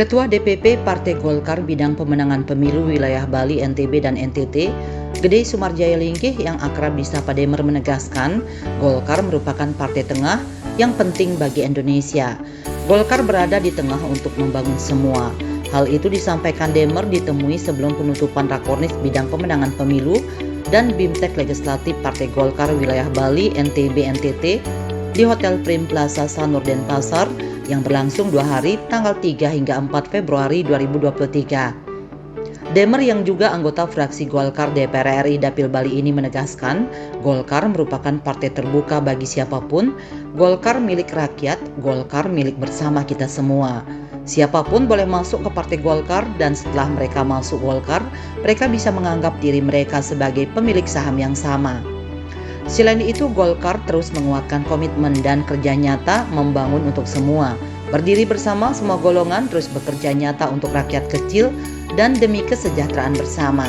Ketua DPP Partai Golkar bidang pemenangan pemilu wilayah Bali, NTB, dan NTT, Gede Sumarjaya Lingkih yang akrab disapa Demer menegaskan, Golkar merupakan partai tengah yang penting bagi Indonesia. Golkar berada di tengah untuk membangun semua. Hal itu disampaikan Demer ditemui sebelum penutupan Rakornis bidang pemenangan pemilu dan Bimtek Legislatif Partai Golkar wilayah Bali, NTB, NTT di Hotel Prim Plaza Sanur Denpasar yang berlangsung 2 hari tanggal 3 hingga 4 Februari 2023. Demer yang juga anggota fraksi Golkar DPR RI Dapil Bali ini menegaskan, Golkar merupakan partai terbuka bagi siapapun, Golkar milik rakyat, Golkar milik bersama kita semua. Siapapun boleh masuk ke partai Golkar dan setelah mereka masuk Golkar, mereka bisa menganggap diri mereka sebagai pemilik saham yang sama. Selain itu, Golkar terus menguatkan komitmen dan kerja nyata membangun untuk semua. Berdiri bersama semua golongan terus bekerja nyata untuk rakyat kecil dan demi kesejahteraan bersama.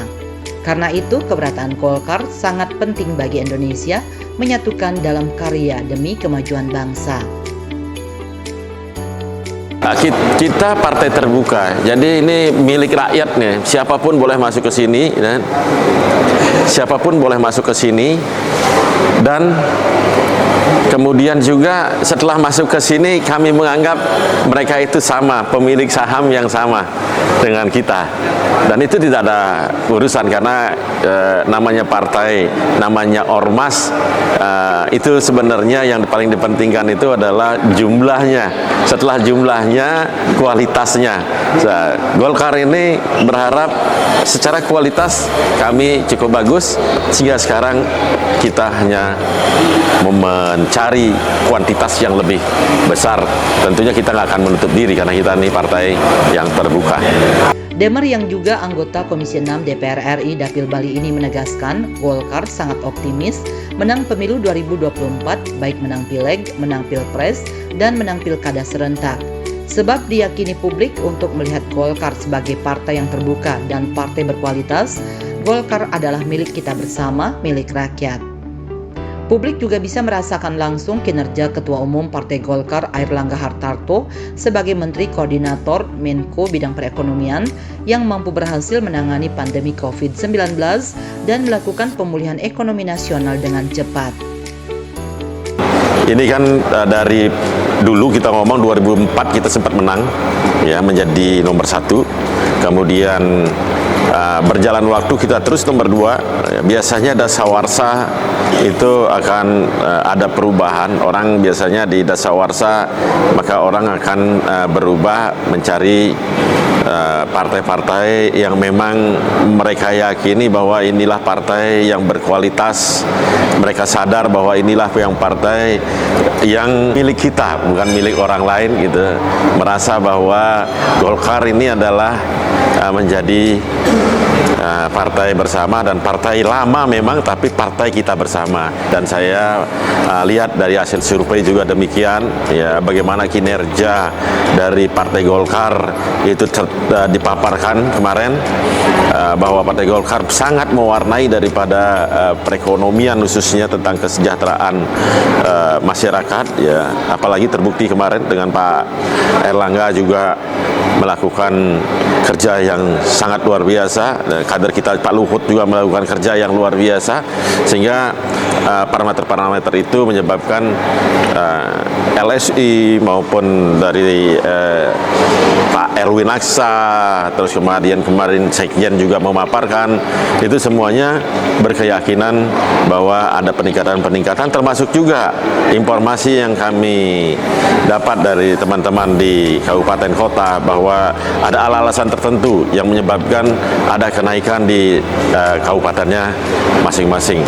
Karena itu, keberadaan Golkar sangat penting bagi Indonesia menyatukan dalam karya demi kemajuan bangsa. Kita partai terbuka, jadi ini milik rakyat nih. Siapapun boleh masuk ke sini, dan siapapun boleh masuk ke sini, dan kemudian juga setelah masuk ke sini kami menganggap mereka itu sama, pemilik saham yang sama dengan kita. Dan itu tidak ada urusan karena namanya partai, namanya ormas, itu sebenarnya yang paling dipentingkan itu adalah jumlahnya. Setelah jumlahnya, kualitasnya. Golkar ini berharap secara kualitas kami cukup bagus, sehingga sekarang kita hanya mencari kuantitas yang lebih besar. Tentunya kita nggak akan menutup diri karena kita ini partai yang terbuka. Demer yang juga anggota Komisi 6 DPR RI Dapil Bali ini menegaskan, Golkar sangat optimis menang pemilu 2024, baik menang pileg, menang pilpres, dan menang pilkada serentak. Sebab diyakini publik untuk melihat Golkar sebagai partai yang terbuka dan partai berkualitas, Golkar adalah milik kita bersama, milik rakyat. Publik juga bisa merasakan langsung kinerja Ketua Umum Partai Golkar Airlangga Hartarto sebagai Menteri Koordinator Menko Bidang Perekonomian yang mampu berhasil menangani pandemi COVID-19 dan melakukan pemulihan ekonomi nasional dengan cepat. Ini kan dari dulu kita ngomong 2004 kita sempat menang, ya, menjadi nomor 1. Kemudian berjalan waktu kita terus nomor 2. Biasanya dasawarsa itu akan ada perubahan. Orang biasanya di dasawarsa maka orang akan berubah mencari partai-partai yang memang mereka yakini bahwa inilah partai yang berkualitas. Mereka sadar bahwa inilah yang partai yang milik kita, bukan milik orang lain gitu. Merasa bahwa Golkar ini adalah menjadi partai bersama dan partai lama memang, tapi partai kita bersama. Dan saya lihat dari hasil survei juga demikian, ya, bagaimana kinerja dari Partai Golkar itu dipaparkan kemarin, bahwa Partai Golkar sangat mewarnai daripada perekonomian, khususnya tentang kesejahteraan masyarakat, ya, apalagi terbukti kemarin dengan Pak Airlangga juga melakukan kerja yang sangat luar biasa. Kader kita Pak Luhut juga melakukan kerja yang luar biasa, sehingga parameter-parameter itu menyebabkan LSI maupun dari Pak Erwin Aksa, terus kemudian kemarin Sekjen juga memaparkan, itu semuanya berkeyakinan bahwa ada peningkatan-peningkatan, termasuk juga informasi yang kami dapat dari teman-teman di kabupaten kota bahwa ada alasan tertentu yang menyebabkan ada kenaikan di kabupatennya masing-masing.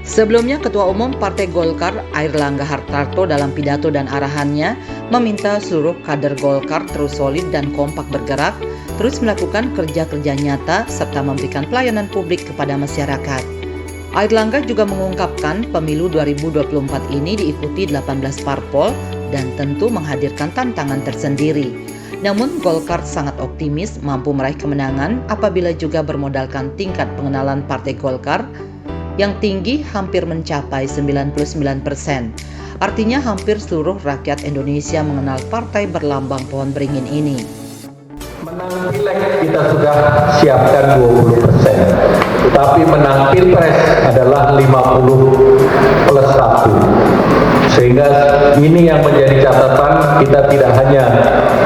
Sebelumnya, Ketua Umum Partai Golkar Airlangga Hartarto dalam pidato dan arahannya meminta seluruh kader Golkar terus solid dan kompak bergerak, terus melakukan kerja-kerja nyata serta memberikan pelayanan publik kepada masyarakat. Airlangga juga mengungkapkan pemilu 2024 ini diikuti 18 parpol dan tentu menghadirkan tantangan tersendiri. Namun Golkar sangat optimis mampu meraih kemenangan apabila juga bermodalkan tingkat pengenalan Partai Golkar yang tinggi hampir mencapai 99%. Artinya hampir seluruh rakyat Indonesia mengenal partai berlambang pohon beringin ini. pileg kita sudah siapkan 20%, tapi menang pilpres adalah 50 plus 1. Sehingga ini yang menjadi catatan, kita tidak hanya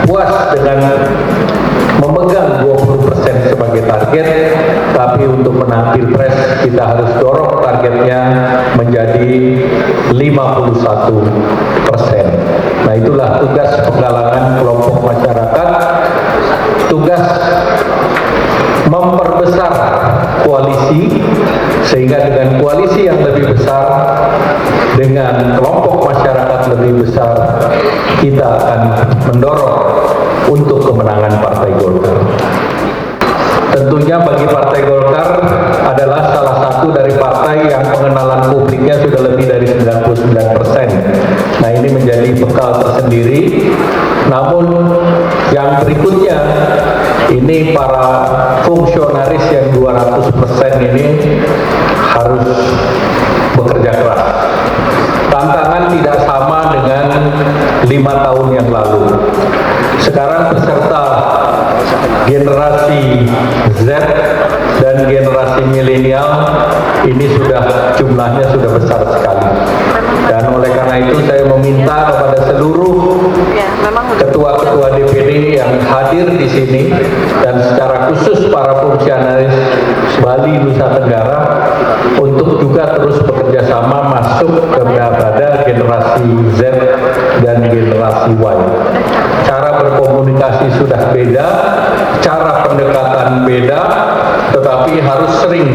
puas dengan memegang 20% sebagai target, tapi untuk menang pilpres kita harus dorong targetnya menjadi 51%. Nah, itulah tugas penggalangan kelompok masyarakat, tugas memperbesar koalisi, sehingga dengan koalisi yang lebih besar, dengan kelompok masyarakat lebih besar, kita akan mendorong untuk kemenangan Partai Golkar. Tentunya bagi Partai Golkar adalah salah satu dari partai yang pengenalan publiknya sudah lebih dari 99%. Nah, ini menjadi bekal tersendiri. Namun yang berikutnya, ini para fungsionaris yang 200% ini harus bekerja keras. Tantangan tidak sama dengan 5 tahun yang lalu. Sekarang peserta generasi Z dan generasi milenial ini sudah jumlahnya sudah besar sekali. Dan oleh karena itu saya meminta kepada seluruh ketua-ketua DPD yang hadir di sini dan secara khusus para fungsionaris Bali Nusa Tenggara untuk juga terus bekerja sama masuk kepada generasi Z dan generasi Y. Cara berkomunikasi sudah beda, cara pendekatan beda, tetapi harus sering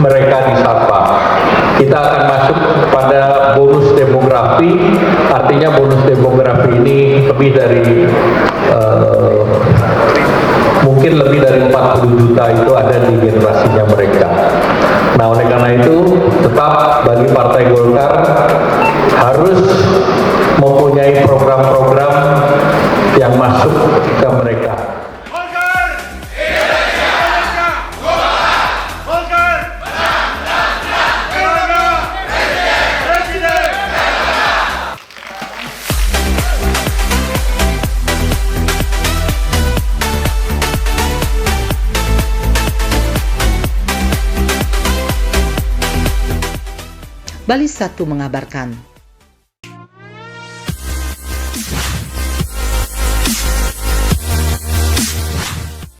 mereka disapa. Kita akan masuk pada bonus demografi, artinya bonus demografi ini lebih dari mungkin lebih dari 40 juta itu ada di generasinya mereka. Nah, oleh karena itu tetap bagi Partai Golkar harus mempunyai program-program yang masuk ke mereka. Bali 1 mengabarkan,